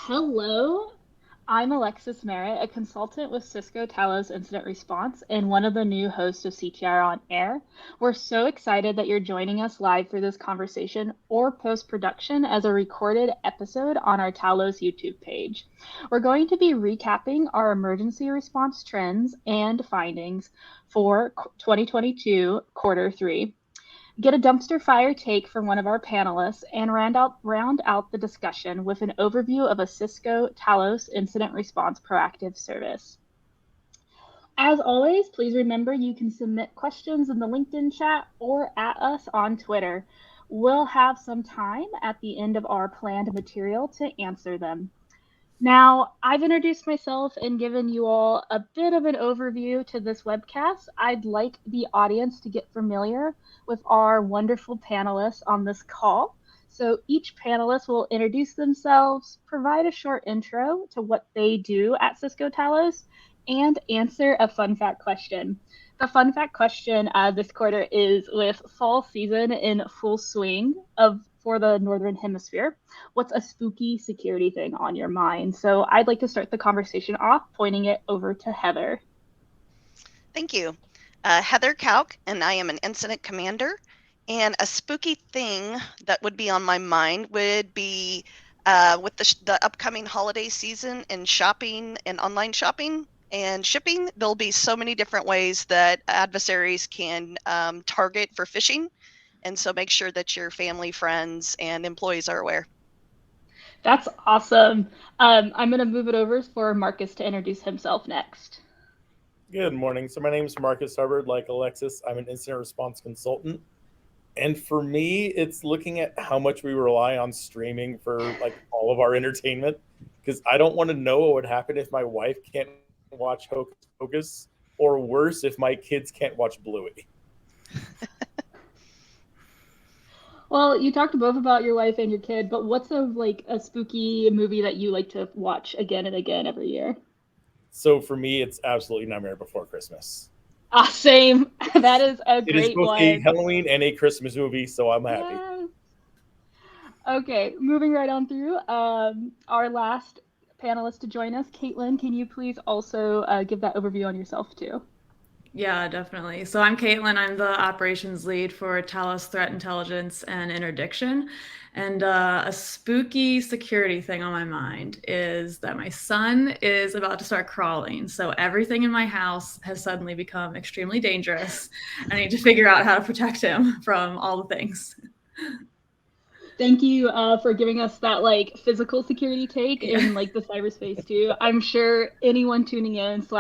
Hello, I'm Alexis Merritt, a consultant with Cisco Talos Incident Response and one of the new hosts of CTIR On Air. We're so excited that you're joining us live for this conversation or post-production as a recorded episode on our Talos YouTube page. We're going to be recapping our emergency response trends and findings for 2022 quarter three, get a dumpster fire take from one of our panelists, and round out the discussion with an overview of a Cisco Talos Incident Response proactive service. As always, please remember you can submit questions in the LinkedIn chat or at us on Twitter. We'll have some time at the end of our planned material to answer them. Now, I've introduced myself and given you all a bit of an overview to this webcast. I'd like the audience to get familiar with our wonderful panelists on this call. So each panelist will introduce themselves, provide a short intro to what they do at Cisco Talos, and answer a fun fact question. The fun fact question this quarter is, with fall season in full swing for the Northern Hemisphere, what's a spooky security thing on your mind? So I'd like to start the conversation off, pointing it over to Heather. Thank you. Heather Kauk, and I am an incident commander. And a spooky thing that would be on my mind would be with the upcoming holiday season and shopping and online shopping and shipping, there'll be so many different ways that adversaries can target for phishing. And so make sure that your family, friends, and employees are aware. That's awesome. I'm going to move it over for Marcus to introduce himself next. Good morning. So my name is Marcus Hubbard. Like Alexis, I'm an incident response consultant. And for me, it's looking at how much we rely on streaming for like all of our entertainment. Because I don't want to know what would happen if my wife can't watch Hocus Pocus, or worse, if my kids can't watch Bluey. Well, you talked both about your wife and your kid, but what's a spooky movie that you like to watch again and again every year? So for me, it's absolutely Nightmare Before Christmas. Ah, same. That is a It is great both a one. Halloween and a Christmas movie, so I'm happy. Yes. Okay, moving right on through. Our last panelist to join us, Caitlin, can you please also give that overview on yourself too? Yeah, definitely. So I'm Caitlin. I'm the operations lead for Talos Threat Intelligence and Interdiction. And a spooky security thing on my mind is that my son is about to start crawling. So everything in my house has suddenly become extremely dangerous. I need to figure out how to protect him from all the things. Thank you for giving us that physical security take in the cyberspace too. I'm sure anyone tuning in /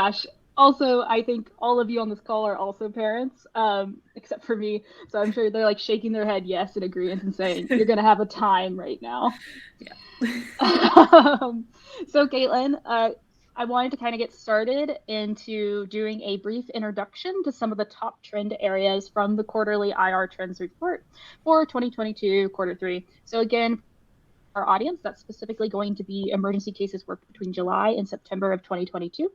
also, I think all of you on this call are also parents, except for me. So I'm sure they're shaking their head yes in agreement and saying, you're going to have a time right now. Yeah. So Caitlin, I wanted to kind of get started into doing a brief introduction to some of the top trend areas from the quarterly IR trends report for 2022 quarter three. So again, our audience, that's specifically going to be emergency cases worked between July and September of 2022.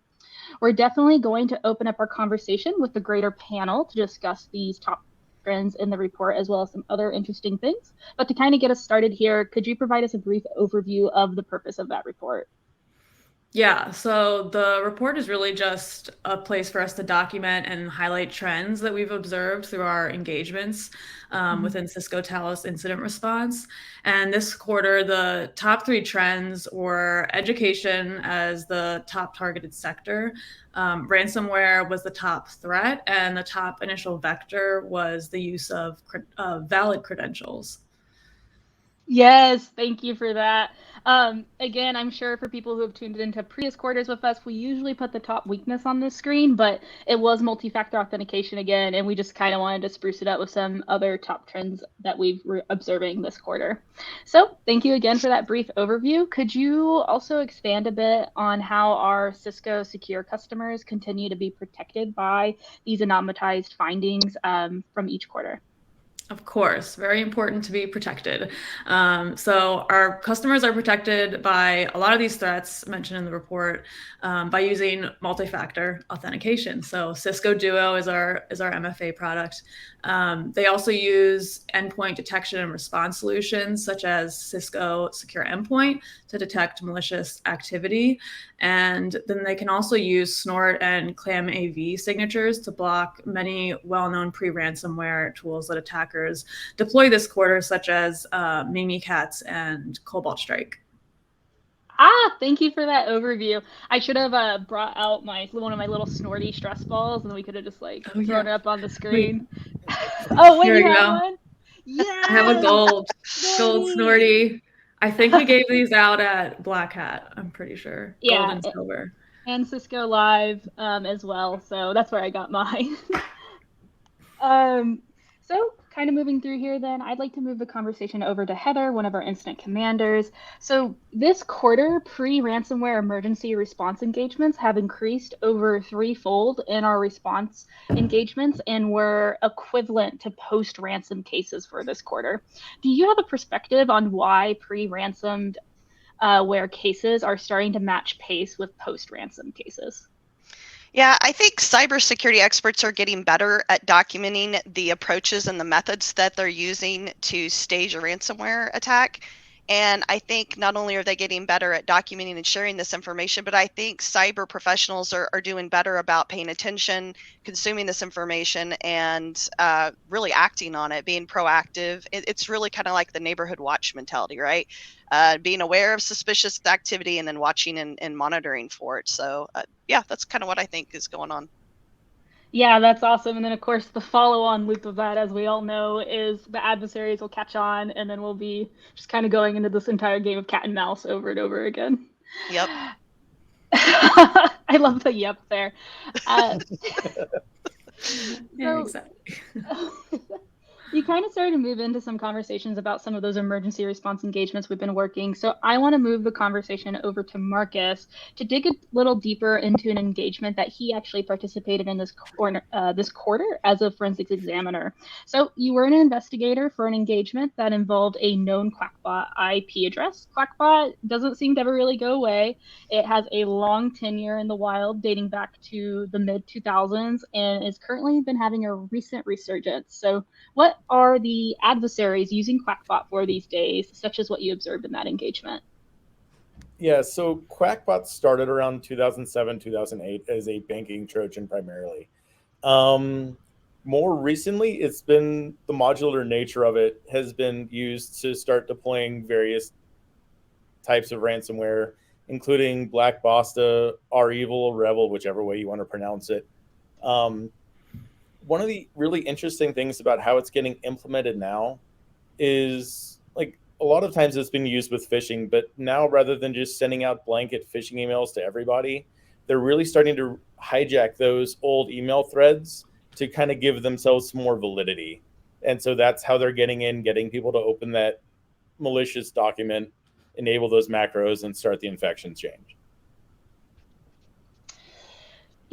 We're definitely going to open up our conversation with the greater panel to discuss these top trends in the report, as well as some other interesting things. But to kind of get us started here, could you provide us a brief overview of the purpose of that report? Yeah, so the report is really just a place for us to document and highlight trends that we've observed through our engagements within Cisco Talos Incident Response. And this quarter, the top 3 trends were education as the top targeted sector. Ransomware was the top threat, and the top initial vector was the use of valid credentials. Yes, thank you for that. Again, I'm sure for people who have tuned into previous quarters with us, we usually put the top weakness on the screen, but it was multi-factor authentication again, and we just kind of wanted to spruce it up with some other top trends that we've observing this quarter. So thank you again for that brief overview. Could you also expand a bit on how our Cisco secure customers continue to be protected by these anonymized findings from each quarter? Of course, very important to be protected. So our customers are protected by a lot of these threats mentioned in the report by using multi-factor authentication. So Cisco Duo is our MFA product. They also use endpoint detection and response solutions such as Cisco Secure Endpoint to detect malicious activity. And then they can also use Snort and ClamAV signatures to block many well-known pre-ransomware tools that attackers deploy this quarter, such as Mimikatz and Cobalt Strike. Thank you for that overview. I should have brought out one of my little Snorty stress balls, and we could have just thrown it up on the screen. Oh, wait, you have one? Yeah, I have a gold Snorty. I think we gave these out at Black Hat, I'm pretty sure. Yeah, gold and silver. And Cisco Live as well, so that's where I got mine. So kind of moving through here then, I'd like to move the conversation over to Heather, one of our incident commanders. So this quarter, pre-ransomware emergency response engagements have increased over threefold in our response engagements and were equivalent to post-ransom cases for this quarter. Do you have a perspective on why pre-ransomed where cases are starting to match pace with post-ransom cases? Yeah, I think cybersecurity experts are getting better at documenting the approaches and the methods that they're using to stage a ransomware attack. And I think not only are they getting better at documenting and sharing this information, but I think cyber professionals are doing better about paying attention, consuming this information, and really acting on it, being proactive. It's really kind of like the neighborhood watch mentality, right? Being aware of suspicious activity and then watching and monitoring for it. So yeah, that's kind of what I think is going on. Yeah, that's awesome. And then, of course, the follow-on loop of that, as we all know, is the adversaries will catch on, and then we'll be just kind of going into this entire game of cat and mouse over and over again. Yep. I love the yep there. Yeah, exactly. You kind of started to move into some conversations about some of those emergency response engagements we've been working. So I want to move the conversation over to Marcus to dig a little deeper into an engagement that he actually participated in this quarter as a forensics examiner. So you were an investigator for an engagement that involved a known Quackbot IP address. Quackbot doesn't seem to ever really go away. It has a long tenure in the wild dating back to the mid 2000s and is currently been having a recent resurgence. So what are the adversaries using Quackbot for these days, such as what you observed in that engagement? Yeah, so Quackbot started around 2007, 2008 as a banking Trojan primarily. More recently, it's been the modular nature of it has been used to start deploying various types of ransomware, including Black Basta, R-Evil, Rebel, whichever way you want to pronounce it. One of the really interesting things about how it's getting implemented now is like a lot of times it's been used with phishing, but now rather than just sending out blanket phishing emails to everybody, they're really starting to hijack those old email threads to kind of give themselves more validity. And so that's how they're getting people to open that malicious document, enable those macros, and start the infection chain.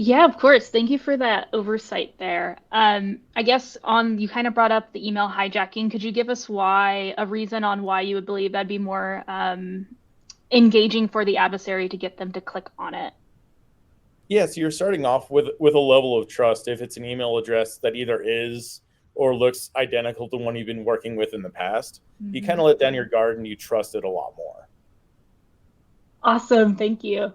Yeah, of course. Thank you for that oversight there. I guess you kind of brought up the email hijacking. Could you give us a reason on why you would believe that'd be more engaging for the adversary to get them to click on it? Yeah, so you're starting off with a level of trust. If it's an email address that either is or looks identical to one you've been working with in the past, you kind of let down your guard and you trust it a lot more. Awesome. Thank you.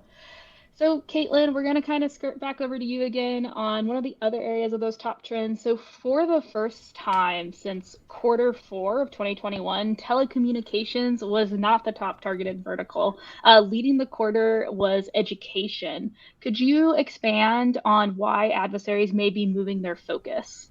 So, Caitlin, we're going to kind of skirt back over to you again on one of the other areas of those top trends. So, for the first time since Q4 of 2021, telecommunications was not the top targeted vertical. Leading the quarter was education. Could you expand on why adversaries may be moving their focus?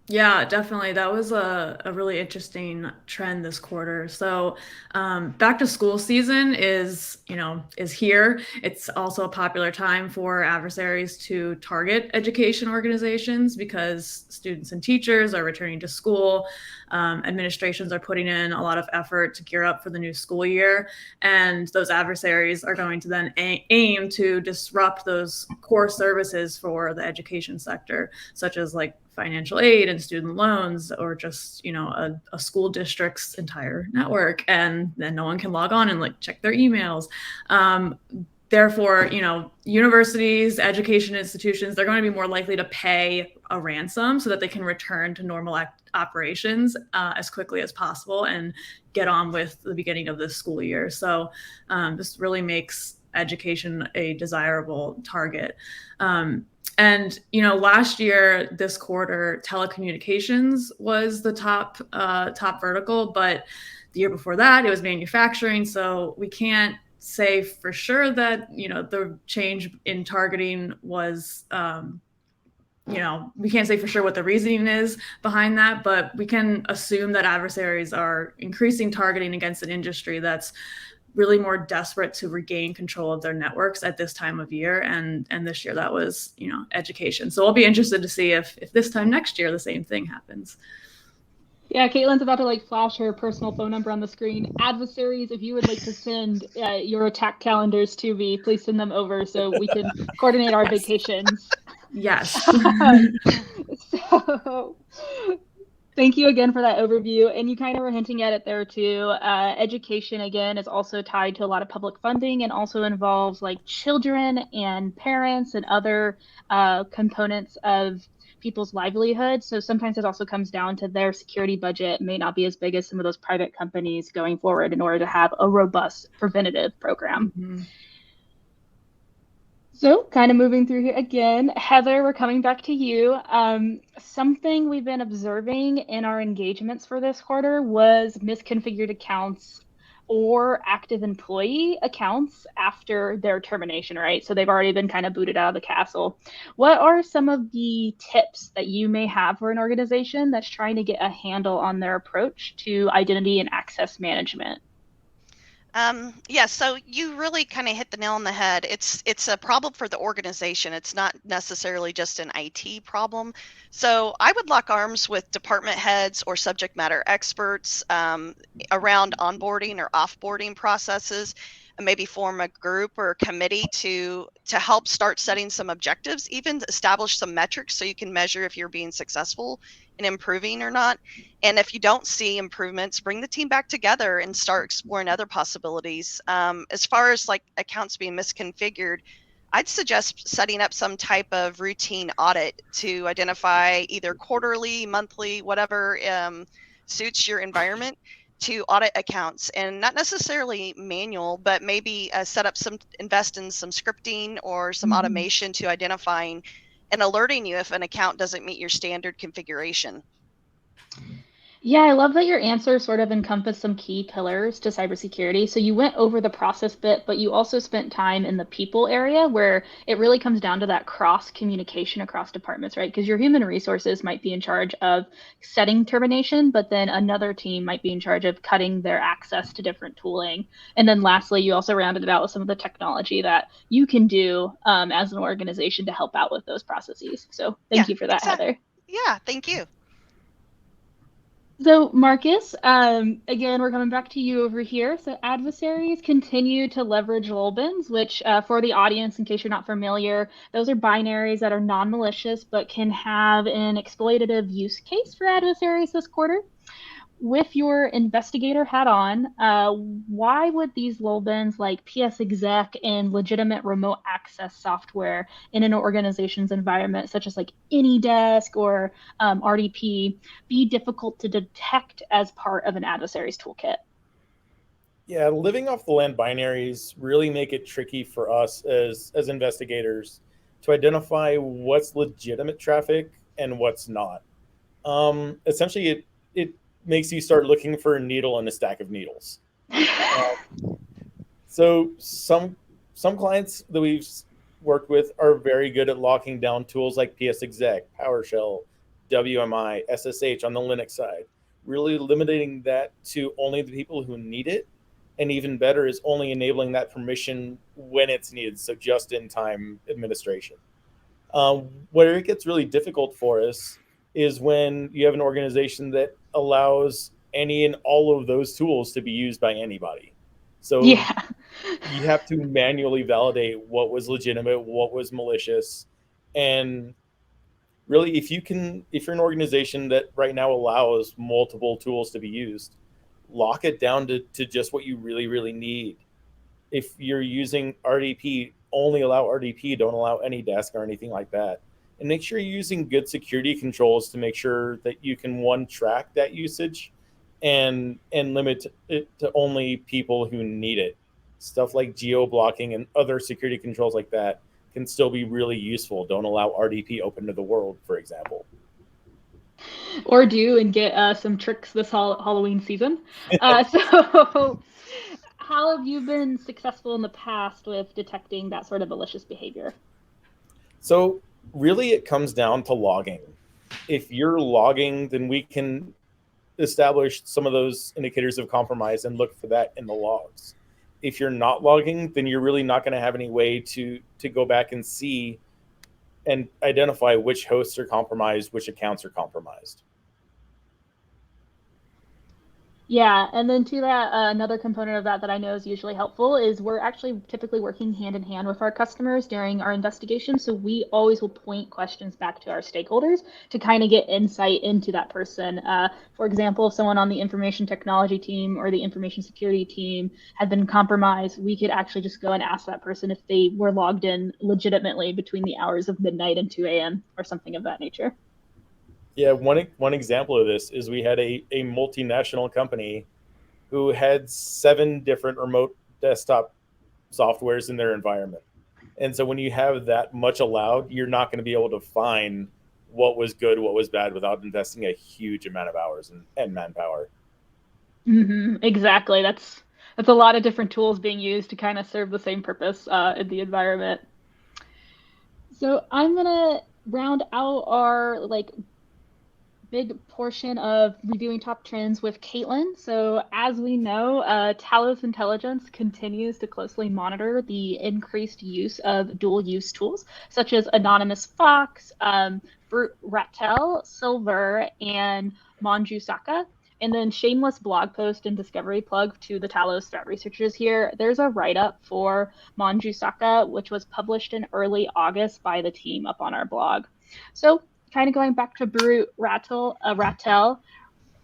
Yeah, definitely. That was a really interesting trend this quarter. So back to school season is here. It's also a popular time for adversaries to target education organizations because students and teachers are returning to school. Administrations are putting in a lot of effort to gear up for the new school year. And those adversaries are going to then aim to disrupt those core services for the education sector, such as like financial aid and student loans, or just, a school district's entire network, and then no one can log on and like check their emails. Therefore, universities, education institutions, they're going to be more likely to pay a ransom so that they can return to normal operations as quickly as possible and get on with the beginning of this school year. So this really makes education a desirable target. And last year, this quarter, telecommunications was the top vertical, but the year before that, it was manufacturing. So we can't say for sure that the change in targeting was we can't say for sure what the reasoning is behind that, but we can assume that adversaries are increasing targeting against an industry that's really more desperate to regain control of their networks at this time of year. And this year that was education. So I'll be interested to see if this time next year the same thing happens. Yeah, Caitlin's about to flash her personal phone number on the screen. Adversaries, if you would like to send your attack calendars to me, please send them over so we can coordinate our vacations. Yes. So thank you again for that overview. And you kind of were hinting at it there too. Education, again, is also tied to a lot of public funding and also involves children and parents and other components of people's livelihood. So sometimes it also comes down to their security budget may not be as big as some of those private companies going forward in order to have a robust preventative program. Mm-hmm. So kind of moving through here again, Heather, we're coming back to you. Something we've been observing in our engagements for this quarter was misconfigured accounts or active employee accounts after their termination, right? So they've already been kind of booted out of the castle. What are some of the tips that you may have for an organization that's trying to get a handle on their approach to identity and access management? So you really kind of hit the nail on the head. It's a problem for the organization. It's not necessarily just an IT problem. So I would lock arms with department heads or subject matter experts around onboarding or offboarding processes, and maybe form a group or a committee to help start setting some objectives, even establish some metrics so you can measure if you're being successful in improving or not. And if you don't see improvements, bring the team back together and start exploring other possibilities. As far as accounts being misconfigured, I'd suggest setting up some type of routine audit to identify either quarterly, monthly, whatever suits your environment, to audit accounts, and not necessarily manual, but maybe invest in some scripting or some automation to identifying and alerting you if an account doesn't meet your standard configuration. Yeah, I love that your answer sort of encompassed some key pillars to cybersecurity. So you went over the process bit, but you also spent time in the people area where it really comes down to that cross communication across departments, right? Because your human resources might be in charge of setting termination, but then another team might be in charge of cutting their access to different tooling. And then lastly, you also rounded it out with some of the technology that you can do as an organization to help out with those processes. So thank you for that, exactly. Heather. Yeah, thank you. So Marcus, again, we're coming back to you over here. So adversaries continue to leverage LOLBins, which for the audience, in case you're not familiar, those are binaries that are non-malicious, but can have an exploitative use case for adversaries this quarter. With your investigator hat on, why would these LOLBins like PSExec and legitimate remote access software in an organization's environment, such as AnyDesk or RDP, be difficult to detect as part of an adversary's toolkit? Yeah, living off the land binaries really make it tricky for us as investigators to identify what's legitimate traffic and what's not. Essentially, it makes you start looking for a needle in a stack of needles. So some clients that we've worked with are very good at locking down tools like PSExec, PowerShell, WMI, SSH on the Linux side, really limiting that to only the people who need it. And even better is only enabling that permission when it's needed, so just-in-time administration. Where it gets really difficult for us is when you have an organization that allows any and all of those tools to be used by anybody. So yeah. You have to manually validate what was legitimate, what was malicious. And really, if you're an organization that right now allows multiple tools to be used, lock it down to just what you really, really need. If you're using RDP, only allow RDP, don't allow any desk or anything like that. And make sure you're using good security controls to make sure that you can, one, track that usage and limit it to only people who need it. Stuff like geo blocking and other security controls like that can still be really useful. Don't allow RDP open to the world, for example. Or do and get some tricks this Halloween season. So how have you been successful in the past with detecting that sort of malicious behavior? So really it comes down to logging. If you're logging, then we can establish some of those indicators of compromise and look for that in the logs. If you're not logging, then you're really not going to have any way to go back and see and identify which hosts are compromised, which accounts are compromised. Yeah, and then to that, another component of that I know is usually helpful is we're actually typically working hand in hand with our customers during our investigation. So we always will point questions back to our stakeholders to kind of get insight into that person. For example, if someone on the information technology team or the information security team had been compromised, we could actually just go and ask that person if they were logged in legitimately between the hours of midnight and 2 a.m. or something of that nature. Yeah, one example of this is we had a multinational company who had 7 different remote desktop softwares in their environment. And so when you have that much allowed, you're not going to be able to find what was good, what was bad without investing a huge amount of hours and manpower. Mm-hmm, exactly. That's a lot of different tools being used to kind of serve the same purpose in the environment. So I'm gonna round out our big portion of reviewing top trends with Caitlin. So as we know, Talos Intelligence continues to closely monitor the increased use of dual-use tools, such as Anonymous Fox, Brute Ratel, Silver, and Manjusaka. And then shameless blog post and discovery plug to the Talos threat researchers here. There's a write-up for Manjusaka, which was published in early August by the team up on our blog. So kind of going back to Brute Ratel,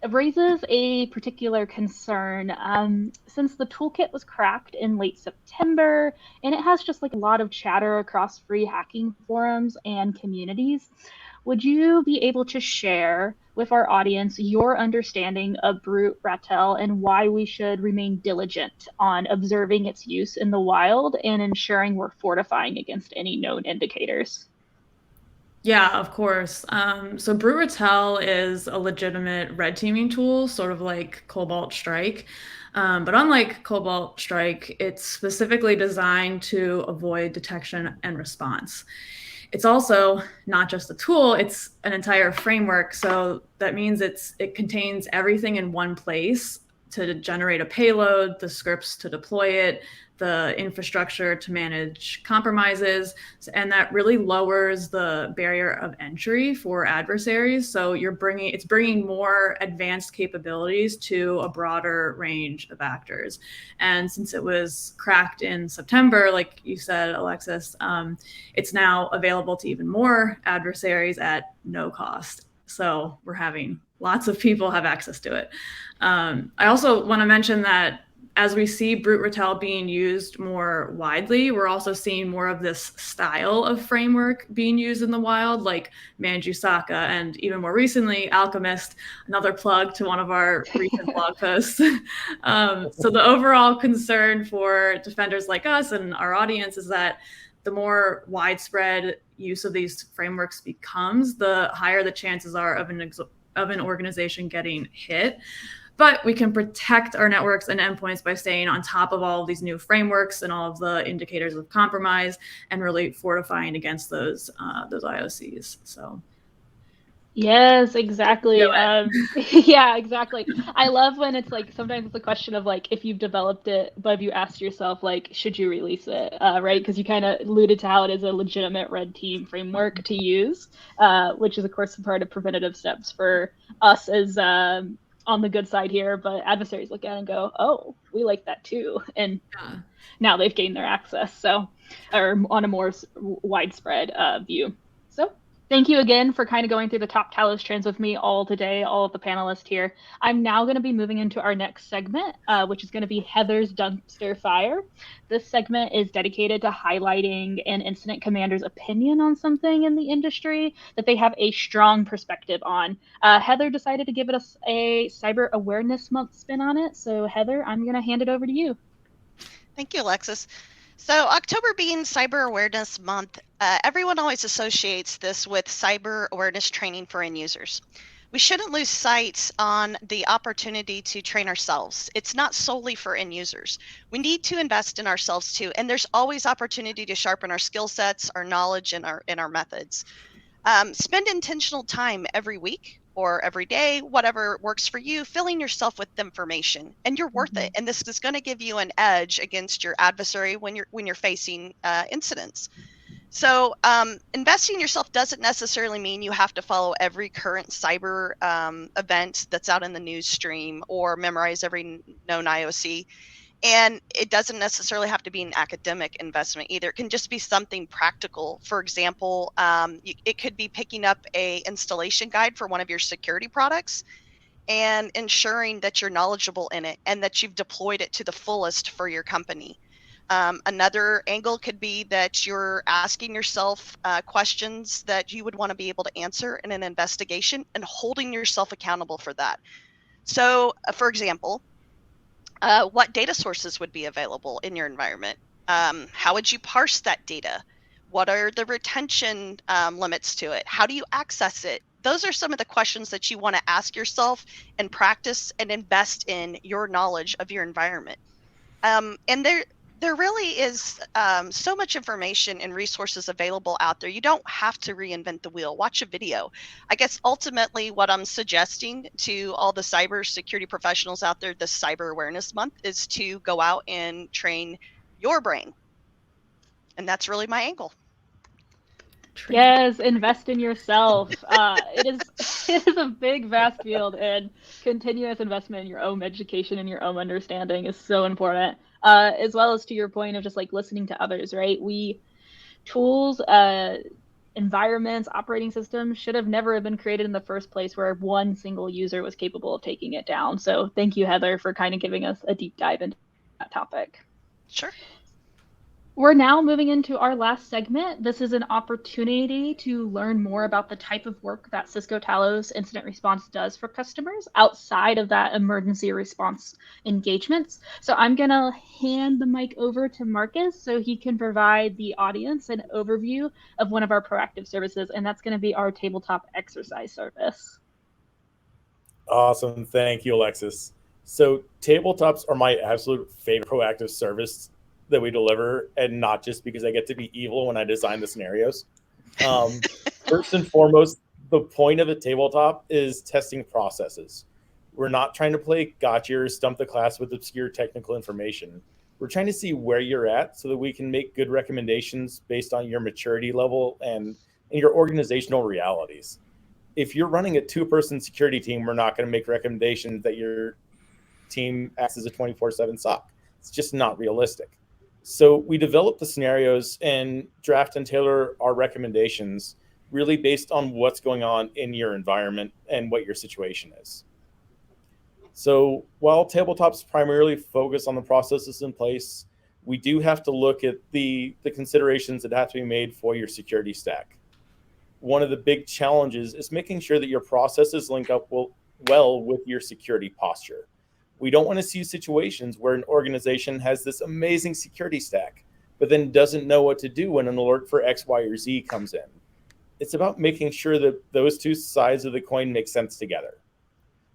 it raises a particular concern since the toolkit was cracked in late September, and it has just a lot of chatter across free hacking forums and communities. Would you be able to share with our audience your understanding of Brute Ratel and why we should remain diligent on observing its use in the wild and ensuring we're fortifying against any known indicators? Yeah, of course. So Brute Ratel is a legitimate red teaming tool, sort of like Cobalt Strike. But unlike Cobalt Strike, it's specifically designed to avoid detection and response. It's also not just a tool, it's an entire framework. So that means it contains everything in one place to generate a payload, the scripts to deploy it, the infrastructure to manage compromises, and that really lowers the barrier of entry for adversaries. So it's bringing more advanced capabilities to a broader range of actors. And since it was cracked in September, like you said, Alexis, it's now available to even more adversaries at no cost. So we're having lots of people have access to it. I also want to mention that as we see Brute Ratel being used more widely, we're also seeing more of this style of framework being used in the wild, like Manjusaka, and even more recently, Alchemist, another plug to one of our recent blog posts. So the overall concern for defenders like us and our audience is that the more widespread use of these frameworks becomes, the higher the chances are of an organization getting hit. But we can protect our networks and endpoints by staying on top of all of these new frameworks and all of the indicators of compromise and really fortifying against those IOCs. So. Yes, exactly. Yeah, exactly. I love when it's sometimes it's a question of if you've developed it, but have you asked yourself should you release it, right? Because you kind of alluded to how it is a legitimate red team framework to use, which is of course a part of preventative steps for us as on the good side here, but adversaries look at it and go, oh, we like that too. And now they've gained their access. So, or on a more widespread view. So Thank you again for kind of going through the top Talos trends with me all today, all of the panelists here. I'm now going to be moving into our next segment, which is going to be Heather's Dumpster Fire. This segment is dedicated to highlighting an incident commander's opinion on something in the industry that they have a strong perspective on. Heather decided to give it a Cyber Awareness Month spin on it. So, Heather, I'm going to hand it over to you. Thank you, Alexis. So October being Cyber Awareness Month, everyone always associates this with cyber awareness training for end users. We shouldn't lose sight on the opportunity to train ourselves. It's not solely for end users. We need to invest in ourselves too, and there's always opportunity to sharpen our skill sets, our knowledge, and our methods. Spend intentional time every week or every day, whatever works for you, filling yourself with information, and you're worth it. And this is going to give you an edge against your adversary when you're facing incidents. So investing in yourself doesn't necessarily mean you have to follow every current cyber event that's out in the news stream or memorize every known IOC. And it doesn't necessarily have to be an academic investment either. It can just be something practical. For example, it could be picking up a installation guide for one of your security products and ensuring that you're knowledgeable in it and that you've deployed it to the fullest for your company. Another angle could be that you're asking yourself questions that you would want to be able to answer in an investigation and holding yourself accountable for that. So, for example, what data sources would be available in your environment? How would you parse that data? What are the retention limits to it? How do you access it? Those are some of the questions that you want to ask yourself and practice and invest in your knowledge of your environment. And there really is so much information and resources available out there. You don't have to reinvent the wheel. Watch a video. I guess ultimately what I'm suggesting to all the cybersecurity professionals out there this Cyber Awareness Month is to go out and train your brain. And that's really my angle. Yes, invest in yourself. It is a big, vast field, and continuous investment in your own education and your own understanding is so important. As well as to your point of just like listening to others, right? Tools, environments, operating systems should have never been created in the first place where one single user was capable of taking it down. So thank you, Heather, for kind of giving us a deep dive into that topic. Sure. We're now moving into our last segment. This is an opportunity to learn more about the type of work that Cisco Talos Incident Response does for customers outside of that emergency response engagements. So I'm going to hand the mic over to Marcus so he can provide the audience an overview of one of our proactive services, and that's going to be our tabletop exercise service. Awesome. Thank you, Alexis. So tabletops are my absolute favorite proactive service that we deliver, and not just because I get to be evil when I design the scenarios. First and foremost, the point of a tabletop is testing processes. We're not trying to play gotcha or stump the class with obscure technical information. We're trying to see where you're at so that we can make good recommendations based on your maturity level and your organizational realities. If you're running a two-person security team, we're not going to make recommendations that your team acts as a 24/7 SOC. It's just not realistic. So we develop the scenarios and draft and tailor our recommendations really based on what's going on in your environment and what your situation is. So while tabletops primarily focus on the processes in place, we do have to look at the considerations that have to be made for your security stack. One of the big challenges is making sure that your processes link up well with your security posture. We don't want to see situations where an organization has this amazing security stack, but then doesn't know what to do when an alert for X, Y, or Z comes in. It's about making sure that those two sides of the coin make sense together.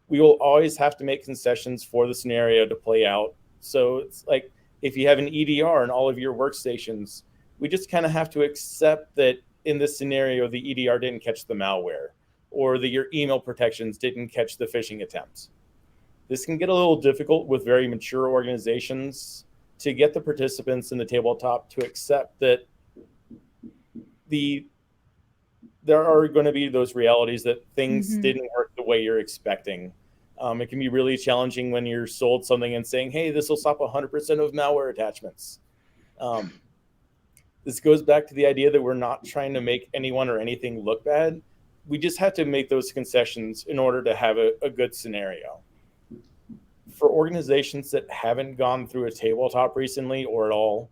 We will always have to make concessions for the scenario to play out. So it's like if you have an EDR in all of your workstations, we just kind of have to accept that in this scenario, the EDR didn't catch the malware, or that your email protections didn't catch the phishing attempts. This can get a little difficult with very mature organizations to get the participants in the tabletop to accept that there are going to be those realities that things didn't work the way you're expecting. It can be really challenging when you're sold something and saying, hey, this will stop 100% of malware attachments. This goes back to the idea that we're not trying to make anyone or anything look bad. We just have to make those concessions in order to have a good scenario. For organizations that haven't gone through a tabletop recently or at all,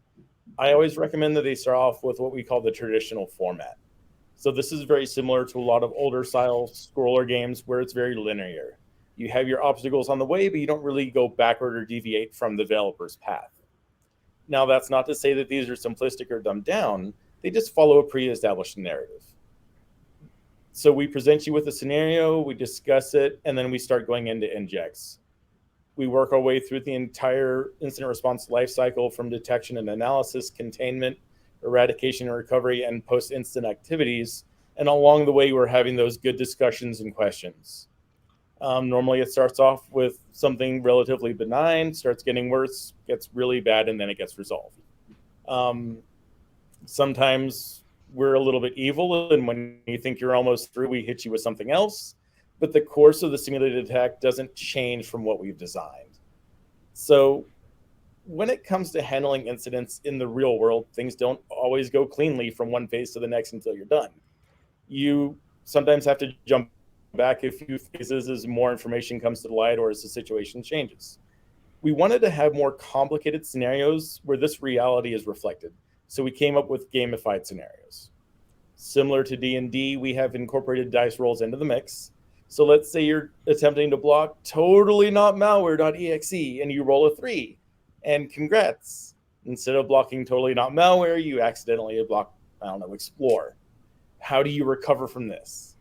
I always recommend that they start off with what we call the traditional format. So this is very similar to a lot of older style scroller games where it's very linear. You have your obstacles on the way, but you don't really go backward or deviate from the developer's path. Now, that's not to say that these are simplistic or dumbed down. They just follow a pre-established narrative. So we present you with a scenario, we discuss it, and then we start going into injects. We work our way through the entire incident response lifecycle from detection and analysis, containment, eradication and recovery, and post-incident activities. And along the way, we're having those good discussions and questions. Normally, it starts off with something relatively benign, starts getting worse, gets really bad, and then it gets resolved. Sometimes we're a little bit evil, and when you think you're almost through, we hit you with something else. But the course of the simulated attack doesn't change from what we've designed. So when it comes to handling incidents in the real world, things don't always go cleanly from one phase to the next until you're done. You sometimes have to jump back a few phases as more information comes to light or as the situation changes. We wanted to have more complicated scenarios where this reality is reflected. So we came up with gamified scenarios. Similar to D&D, we have incorporated dice rolls into the mix. So let's say you're attempting to block totally not malware.exe and you roll a 3. And congrats. Instead of blocking totally not malware, you accidentally block, explore. How do you recover from this?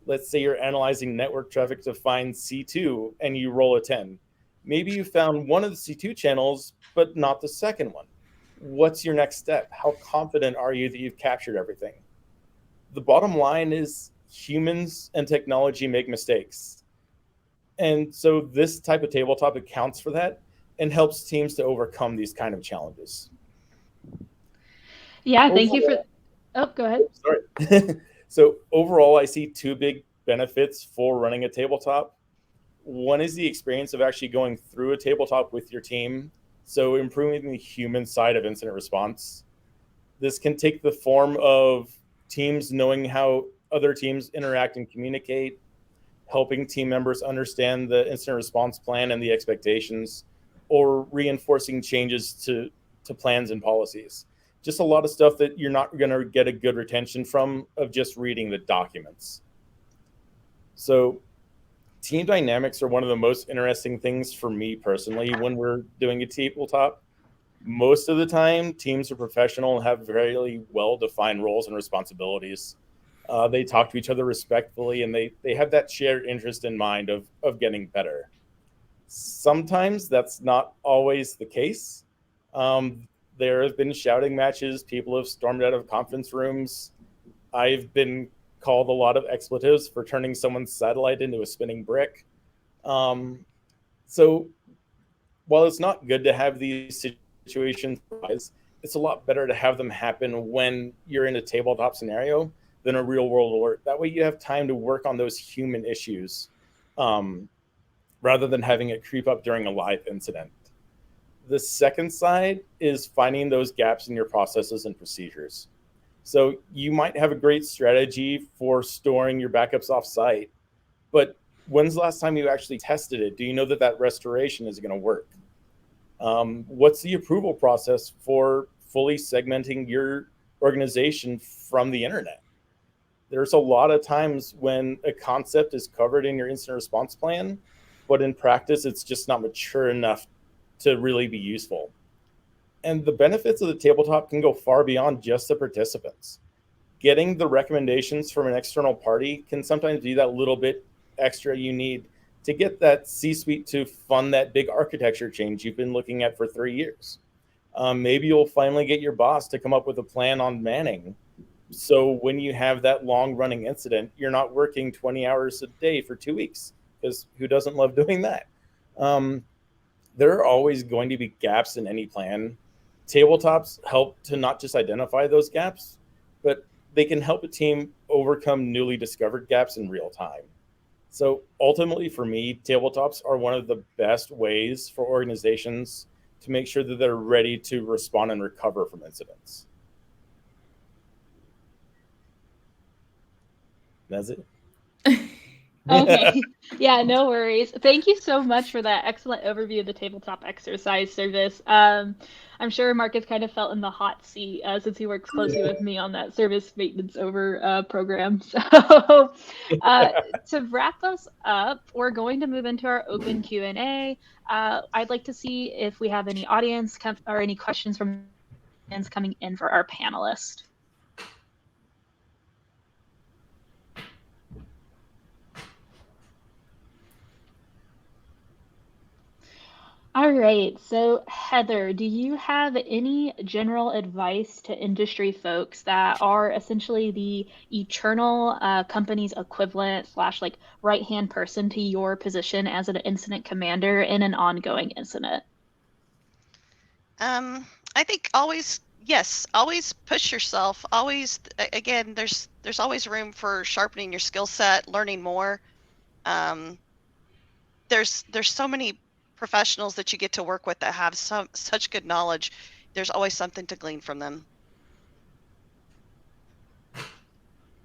Let's say you're analyzing network traffic to find C2 and you roll a 10. Maybe you found one of the C2 channels, but not the second one. What's your next step? How confident are you that you've captured everything? The bottom line is humans and technology make mistakes. And so this type of tabletop accounts for that and helps teams to overcome these kind of challenges. Yeah, thank you for... Oh, go ahead. Sorry. So overall, I see two big benefits for running a tabletop. One is the experience of actually going through a tabletop with your team, so improving the human side of incident response. This can take the form of teams knowing how other teams interact and communicate, helping team members understand the incident response plan and the expectations, or reinforcing changes to plans and policies. Just a lot of stuff that you're not going to get a good retention from of just reading the documents. So team dynamics are one of the most interesting things for me personally when we're doing a tabletop. Most of the time, teams are professional and have very well-defined roles and responsibilities. They talk to each other respectfully, and they have that shared interest in mind of getting better. Sometimes that's not always the case. There have been shouting matches. People have stormed out of conference rooms. I've been called a lot of expletives for turning someone's satellite into a spinning brick. So while it's not good to have these situations arise, it's a lot better to have them happen when you're in a tabletop scenario than a real world alert. That way you have time to work on those human issues rather than having it creep up during a live incident. The second side is finding those gaps in your processes and procedures. So you might have a great strategy for storing your backups off-site, but when's the last time you actually tested it? Do you know that that restoration is going to work? What's the approval process for fully segmenting your organization from the internet? There's a lot of times when a concept is covered in your incident response plan, but in practice, it's just not mature enough to really be useful. And the benefits of the tabletop can go far beyond just the participants. Getting the recommendations from an external party can sometimes be that little bit extra you need to get that C-suite to fund that big architecture change you've been looking at for 3 years. Maybe you'll finally get your boss to come up with a plan on manning. So when you have that long-running incident, you're not working 20 hours a day for 2 weeks, because who doesn't love doing that? There are always going to be gaps in any plan. Tabletops help to not just identify those gaps, but they can help a team overcome newly discovered gaps in real time. So ultimately for me, tabletops are one of the best ways for organizations to make sure that they're ready to respond and recover from incidents. That's it. Okay. Yeah, no worries. Thank you so much for that excellent overview of the tabletop exercise service. I'm sure Marcus kind of felt in the hot seat since he works closely with me on that service maintenance over program. So to wrap us up, we're going to move into our open Q&A. I'd like to see if we have any audience or any questions from audience coming in for our panelists. All right. So, Heather, do you have any general advice to industry folks that are essentially the eternal company's equivalent slash like right-hand person to your position as an incident commander in an ongoing incident? I think always push yourself. Always, again, there's always room for sharpening your skill set, learning more. There's so many professionals that you get to work with that have such good knowledge. There's always something to glean from them.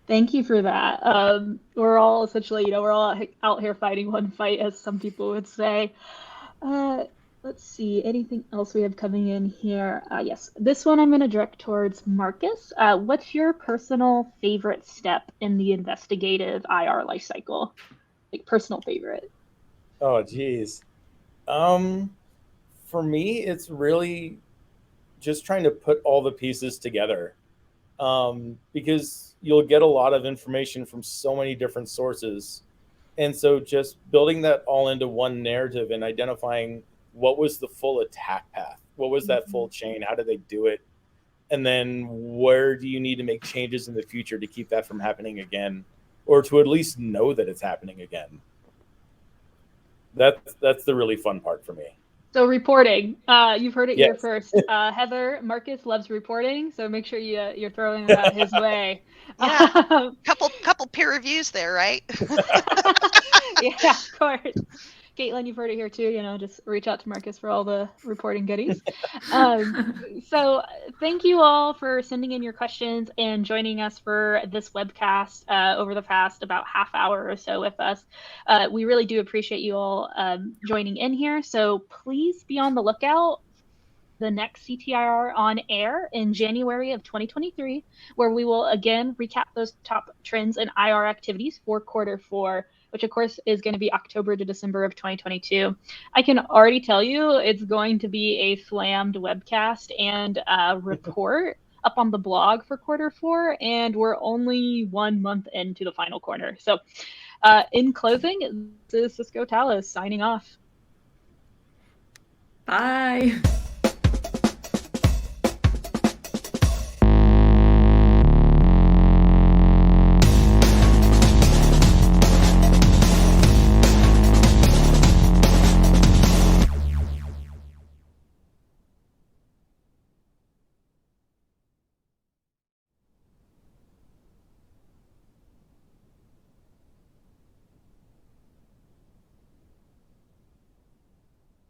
Thank you for that. We're all essentially, we're all out here fighting one fight, as some people would say. Let's see, anything else we have coming in here? Yes, this one I'm going to direct towards Marcus. What's your personal favorite step in the investigative IR lifecycle? Like personal favorite? Oh, geez. For me, it's really just trying to put all the pieces together, because you'll get a lot of information from so many different sources. And so just building that all into one narrative and identifying what was the full attack path, what was that full chain, how did they do it, and then where do you need to make changes in the future to keep that from happening again, or to at least know that it's happening again. That's the really fun part for me. So reporting, you've heard it Yes. here first. Heather, Marcus loves reporting, so make sure you're throwing that his way. Yeah, couple peer reviews there, right? Yeah, of course. Caitlin, you've heard it here too. Just reach out to Marcus for all the reporting goodies. So thank you all for sending in your questions and joining us for this webcast over the past about half hour or so with us. We really do appreciate you all joining in here. So please be on the lookout the next CTIR On Air in January of 2023, where we will again recap those top trends and IR activities for Q4, which of course is going to be October to December of 2022. I can already tell you it's going to be a slammed webcast and report up on the blog for Q4, and we're only 1 month into the final quarter. So in closing, this is Cisco Talos signing off. Bye.